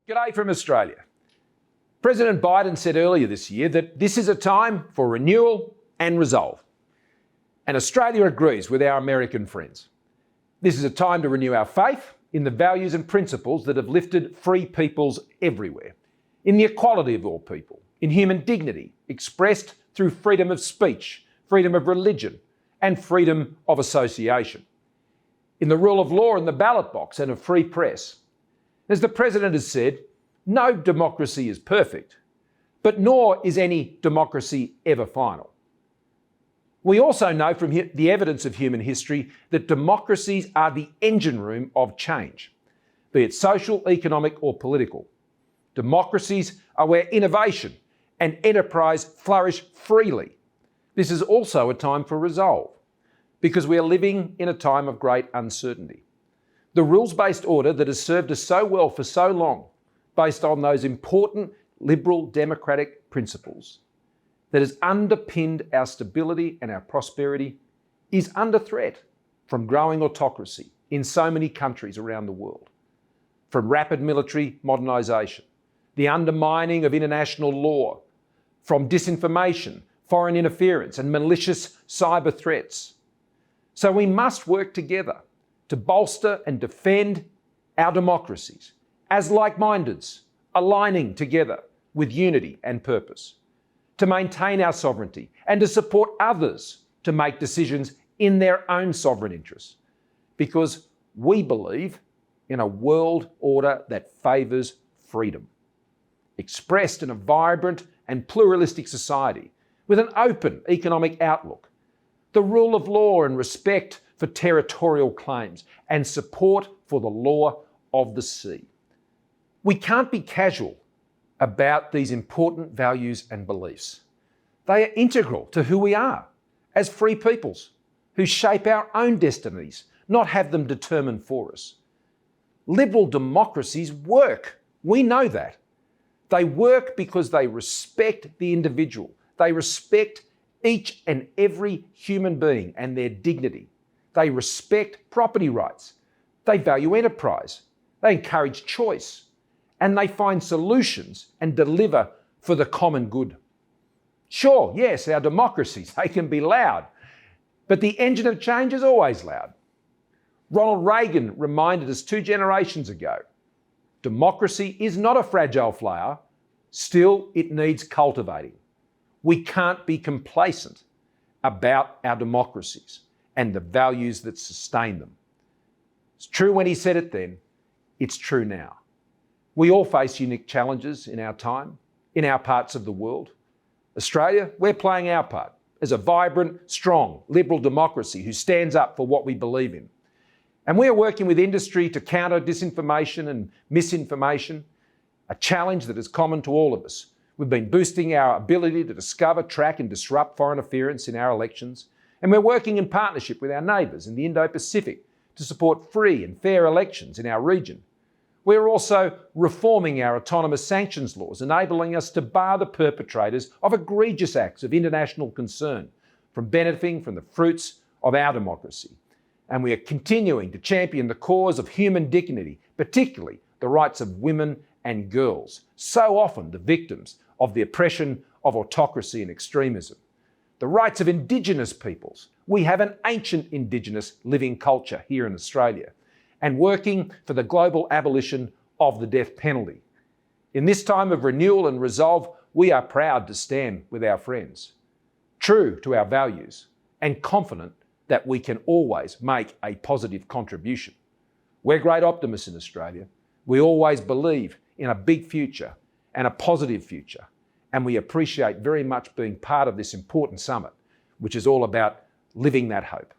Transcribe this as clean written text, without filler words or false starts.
G'day from Australia. President Biden said earlier this year that this is a time for renewal and resolve. And Australia agrees with our American friends. This is a time to renew our faith in the values and principles that have lifted free peoples everywhere, in the equality of all people, in human dignity expressed through freedom of speech, freedom of religion, and freedom of association, in the rule of law in the ballot box and a free press. As the President has said, no democracy is perfect, but nor is any democracy ever final. We also know from the evidence of human history that democracies are the engine room of change, be it social, economic, or political. Democracies are where innovation and enterprise flourish freely. This is also a time for resolve, because we are living in a time of great uncertainty. The rules-based order that has served us so well for so long, based on those important liberal democratic principles that has underpinned our stability and our prosperity, is under threat from growing autocracy in so many countries around the world, from rapid military modernisation, the undermining of international law, from disinformation, foreign interference and malicious cyber threats. So we must work together to bolster and defend our democracies as like-mindeds, aligning together with unity and purpose, to maintain our sovereignty and to support others to make decisions in their own sovereign interests, because we believe in a world order that favours freedom, expressed in a vibrant and pluralistic society with an open economic outlook, the rule of law and respect for territorial claims, and support for the law of the sea. We can't be casual about these important values and beliefs. They are integral to who we are as free peoples who shape our own destinies, not have them determined for us. Liberal democracies work. We know that. They work because they respect the individual. They respect each and every human being and their dignity. They respect property rights. They value enterprise. They encourage choice. And they find solutions and deliver for the common good. Sure, yes, our democracies, they can be loud, but the engine of change is always loud. Ronald Reagan reminded us 2 generations ago, democracy is not a fragile flower, still it needs cultivating. We can't be complacent about our democracies and the values that sustain them. It's true when he said it then, it's true now. We all face unique challenges in our time, in our parts of the world. Australia, we're playing our part as a vibrant, strong, liberal democracy who stands up for what we believe in. And we are working with industry to counter disinformation and misinformation, a challenge that is common to all of us. We've been boosting our ability to discover, track and disrupt foreign interference in our elections. And we're working in partnership with our neighbours in the Indo-Pacific to support free and fair elections in our region. We're also reforming our autonomous sanctions laws, enabling us to bar the perpetrators of egregious acts of international concern from benefiting from the fruits of our democracy. And we are continuing to champion the cause of human dignity, particularly the rights of women and girls, so often the victims of the oppression of autocracy and extremism. The rights of Indigenous peoples. We have an ancient Indigenous living culture here in Australia, and working for the global abolition of the death penalty. In this time of renewal and resolve, we are proud to stand with our friends, true to our values, and confident that we can always make a positive contribution. We're great optimists in Australia. We always believe in a big future and a positive future. And we appreciate very much being part of this important summit, which is all about living that hope.